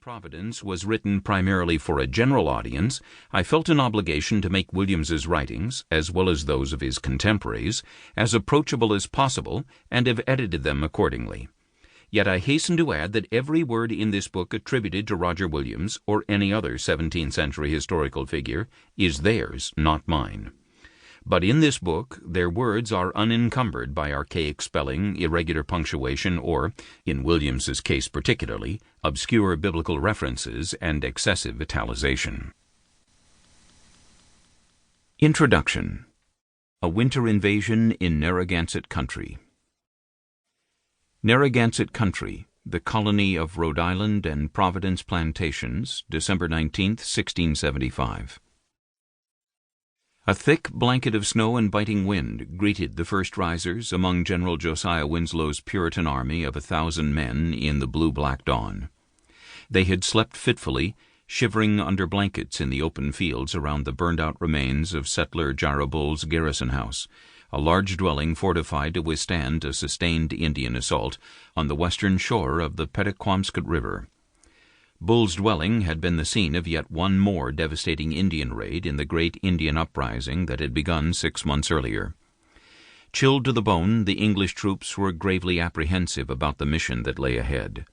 Providence was written primarily for a general audience, I felt an obligation to make Williams's writings, as well as those of his contemporaries, as approachable as possible, and have edited them accordingly. Yet I hasten to add that every word in this book attributed to Roger Williams or any other 17th-century historical figure is theirs, not mine. But in this book their words are unencumbered by archaic spelling, irregular punctuation, or, in Williams's case particularly, obscure biblical references and excessive italicization. Introduction. A Winter Invasion in Narragansett Country. Narragansett Country, the colony of Rhode Island and Providence plantations, December 19, 1675. A thick blanket of snow and biting wind greeted the first risers among General Josiah Winslow's Puritan army of 1,000 men in the blue-black dawn. They had slept fitfully, shivering under blankets in the open fields around the burned-out remains of settler Jarabul's garrison house, a large dwelling fortified to withstand a sustained Indian assault on the western shore of the Pettiquamscut River. Bull's dwelling had been the scene of yet one more devastating Indian raid in the great Indian uprising that had begun 6 months earlier. Chilled to the bone, the English troops were gravely apprehensive about the mission that lay ahead.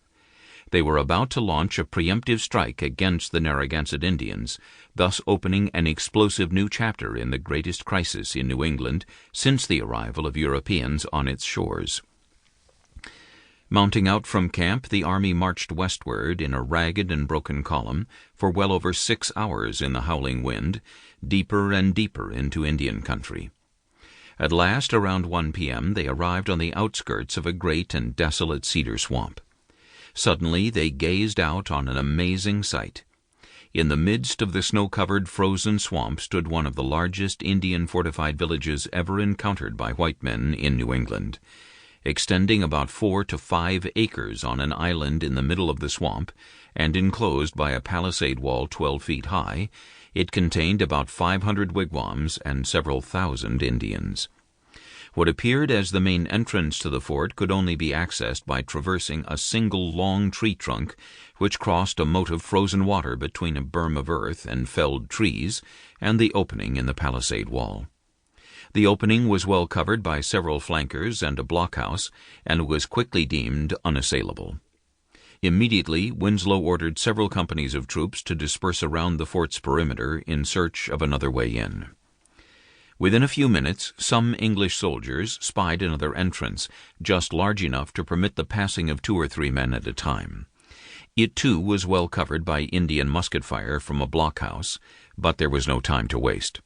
They were about to launch a preemptive strike against the Narragansett Indians, thus opening an explosive new chapter in the greatest crisis in New England since the arrival of Europeans on its shores. Mounting out from camp, the army marched westward in a ragged and broken column for well over 6 hours in the howling wind, deeper and deeper into Indian country. At last, around 1 p.m., they arrived on the outskirts of a great and desolate cedar swamp. Suddenly they gazed out on an amazing sight. In the midst of the snow-covered frozen swamp stood one of the largest Indian fortified villages ever encountered by white men in New England. Extending about 4 to 5 acres on an island in the middle of the swamp, and enclosed by a palisade wall 12 feet high, it contained about 500 wigwams and several thousand Indians. What appeared as the main entrance to the fort could only be accessed by traversing a single long tree trunk which crossed a moat of frozen water between a berm of earth and felled trees and the opening in the palisade wall. The opening was well covered by several flankers and a blockhouse, and was quickly deemed unassailable. Immediately, Winslow ordered several companies of troops to disperse around the fort's perimeter in search of another way in. Within a few minutes, some English soldiers spied another entrance, just large enough to permit the passing of 2 or 3 men at a time. It, too, was well covered by Indian musket fire from a blockhouse, but there was no time to waste.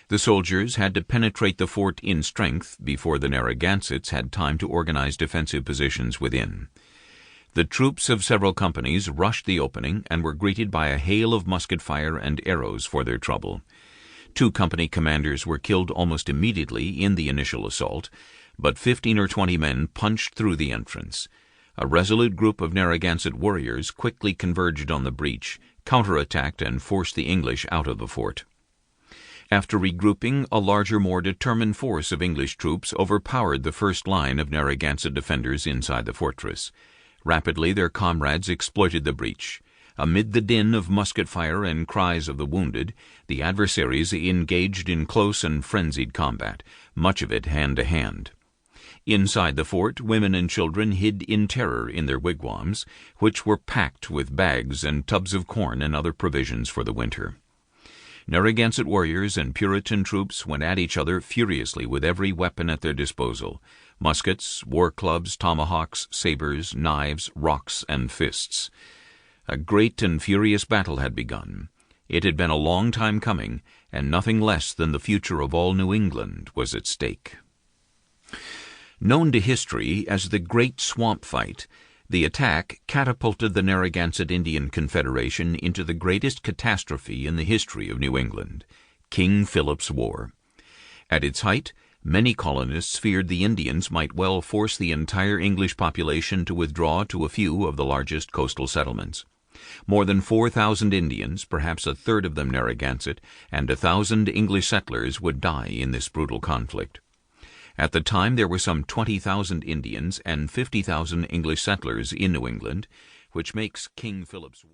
The soldiers had to penetrate the fort in strength before the Narragansetts had time to organize defensive positions within. The troops of several companies rushed the opening and were greeted by a hail of musket fire and arrows for their trouble. 2 company commanders were killed almost immediately in the initial assault, but 15 or 20 men punched through the entrance. A resolute group of Narragansett warriors quickly converged on the breach, counterattacked, and forced the English out of the fort. After regrouping, a larger, more determined force of English troops overpowered the first line of Narragansett defenders inside the fortress. Rapidly their comrades exploited the breach. Amid the din of musket fire and cries of the wounded, the adversaries engaged in close and frenzied combat, much of it hand-to-hand. Inside the fort, women and children hid in terror in their wigwams, which were packed with bags and tubs of corn and other provisions for the winter. Narragansett warriors and Puritan troops went at each other furiously with every weapon at their disposal: muskets, war clubs, tomahawks, sabers, knives, rocks, and fists. A great and furious battle had begun. It had been a long time coming, and nothing less than the future of all New England was at stake. Known to history as the Great Swamp Fight, the attack catapulted the Narragansett Indian Confederation into the greatest catastrophe in the history of New England, King Philip's War. At its height, many colonists feared the Indians might well force the entire English population to withdraw to a few of the largest coastal settlements. More than 4,000 Indians, perhaps a third of them Narragansett, and 1,000 English settlers would die in this brutal conflict. At the time there were some 20,000 Indians and 50,000 English settlers in New England, which makes King Philip's War